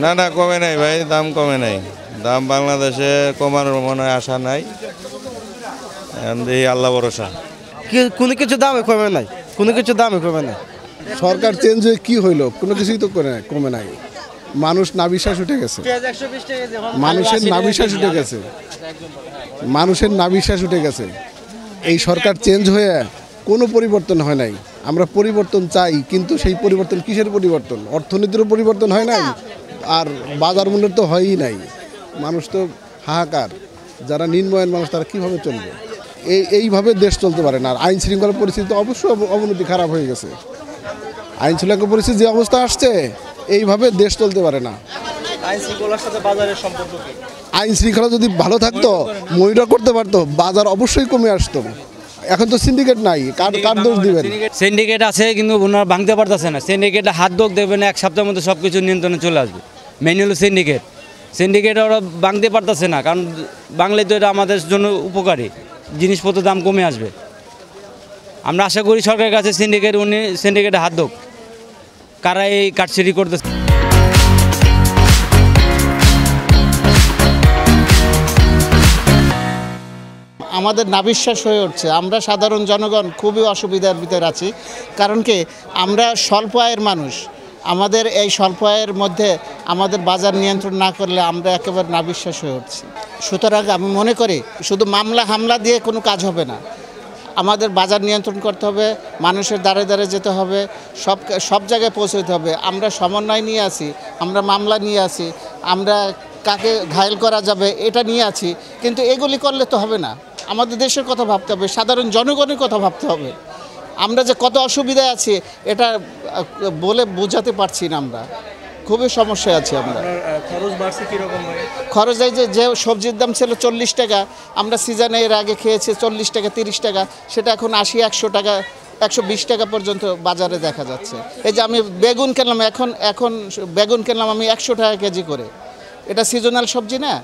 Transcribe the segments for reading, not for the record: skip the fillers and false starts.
না না, কমে নাই ভাই, দাম কমে নাই। দাম বাংলাদেশে কমানোর মনে হয় আশা নাই, এই আল্লাহ ভরসা। কোনো কিছু দামে কমে নাই, কোনো কিছু দামে কমে নাই। সরকার চেঞ্জ হয়ে কি হইলো? কোনো কিছুই তো কমে নাই। মানুষ নাবিশ্বাস উঠে গেছে, মানুষের নাবিশ্বাস উঠে গেছে, মানুষের নাবিশ্বাস উঠে গেছে। এই সরকার চেঞ্জ হয়ে কোনো পরিবর্তন হয় নাই। আমরা পরিবর্তন চাই, কিন্তু সেই পরিবর্তন কিসের পরিবর্তন? অর্থনীতিরও পরিবর্তন হয় নাই, আর বাজার মূল্যের তো হয়ই নাই। মানুষ তো হাহাকার, যারা নিম্নআয়ের মানুষ তারা কীভাবে চলবে? এইভাবে দেশ চলতে পারে না। আর আইন শৃঙ্খলার পরিস্থিতি তো অবশ্যই অবনতি খারাপ হয়ে গেছে। আইন শৃঙ্খলা পরিস্থিতি যে অবস্থা আসছে, এইভাবে দেশ চলতে পারে না। আইন শৃঙ্খলার সাথে বাজারের সম্পর্ক কি? আইন শৃঙ্খলা যদি ভালো থাকতো, মনিটর করতে পারতো, বাজার অবশ্যই কমে আসতো। এখন তো সিন্ডিকেট নাই, কার দোষ দিবেন? সিন্ডিকেট আছে কিন্তু ওনারা ভাঙতে পারতেছে না। সিন্ডিকেটে হাত দোক দেবেন, এক সপ্তাহের মধ্যে সব কিছু নিয়ন্ত্রণে চলে আসবে। মেইন হলো সিন্ডিকেট ওরা ভাঙতে পারতেছে না, কারণ বাংলায় তো এটা আমাদের জন্য উপকারী, জিনিসপত্রের দাম কমে আসবে। আমরা আশা করি সরকারের কাছে উনি সিন্ডিকেটে হাত দোক, কারা এই কাটছিড়ি করতেছে। আমাদের নাবিশ্বাস হয়ে উঠছে। আমরা সাধারণ জনগণ খুবই অসুবিধার ভিতরে আছি। কারণ কি, আমরা স্বল্প আয়ের মানুষ। আমাদের এই স্বল্প আয়ের মধ্যে আমাদের বাজার নিয়ন্ত্রণ না করলে আমরা একেবারে নাবিশ্বাস হয়ে উঠছি। সুতরাং আমি মনে করি শুধু মামলা হামলা দিয়ে কোনো কাজ হবে না। আমাদের বাজার নিয়ন্ত্রণ করতে হবে, মানুষের দ্বারে দ্বারে যেতে হবে, সব জায়গায় পৌঁছতে হবে। আমরা সমন্বয় নিয়ে আছি, আমরা মামলা নিয়ে আছি, আমরা কাকে ঘায়েল করা যাবে এটা নিয়ে আছি, কিন্তু এগুলি করলে তো হবে না। আমাদের দেশের কথা ভাবতে হবে, সাধারণ জনগণের কথা ভাবতে হবে। আমরা যে কত অসুবিধায় আছি এটা বলে বোঝাতে পারছি না। আমরা খুবই সমস্যায় আছি। আমরা খরচ বাড়ছে কীরকম? খরচ এই যে সবজির দাম ছিল 40 টাকা, আমরা সিজনে এর আগে খেয়েছি 40 টাকা 30 টাকা, সেটা এখন 80-100 টাকা 120 টাকা পর্যন্ত বাজারে দেখা যাচ্ছে। এই যে আমি বেগুন কিনলাম, এখন বেগুন কিনলাম আমি 100 টাকা কেজি করে। এটা সিজনাল সবজি না।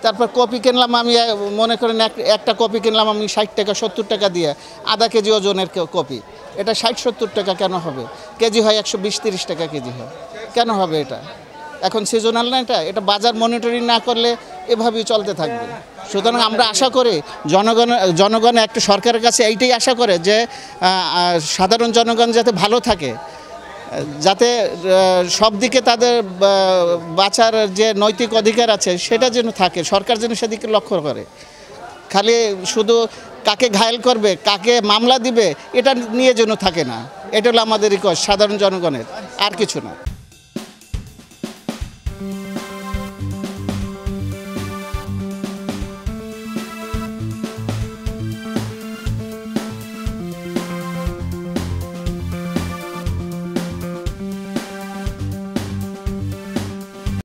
তারপর কপি কিনলাম আমি, মনে করেন একটা কপি কিনলাম আমি 60 টাকা 70 টাকা দিয়ে, আধা কেজি ওজনের কপি। এটা 60-70 টাকা কেন হবে? কেজি হয় 120-30 টাকা কেজি হয়, কেন হবে এটা? এখন সিজনাল না, এটা বাজার মনিটরিং না করলে এভাবেই চলতে থাকবে। সুতরাং আমরা আশা করি জনগণ একটা সরকারের কাছে এইটাই আশা করে যে সাধারণ জনগণ যাতে ভালো থাকে, যাতে সব দিকে তাদের বাঁচার যে নৈতিক অধিকার আছে সেটা যেন থাকে, সরকার যেন সেদিকে লক্ষ্য করে। খালি শুধু কাকে ঘায়েল করবে, কাকে মামলা দিবে, এটা নিয়ে যেন থাকে না। এটা হলো আমাদের রিকোয়েস্ট সাধারণ জনগণের, আর কিছু না।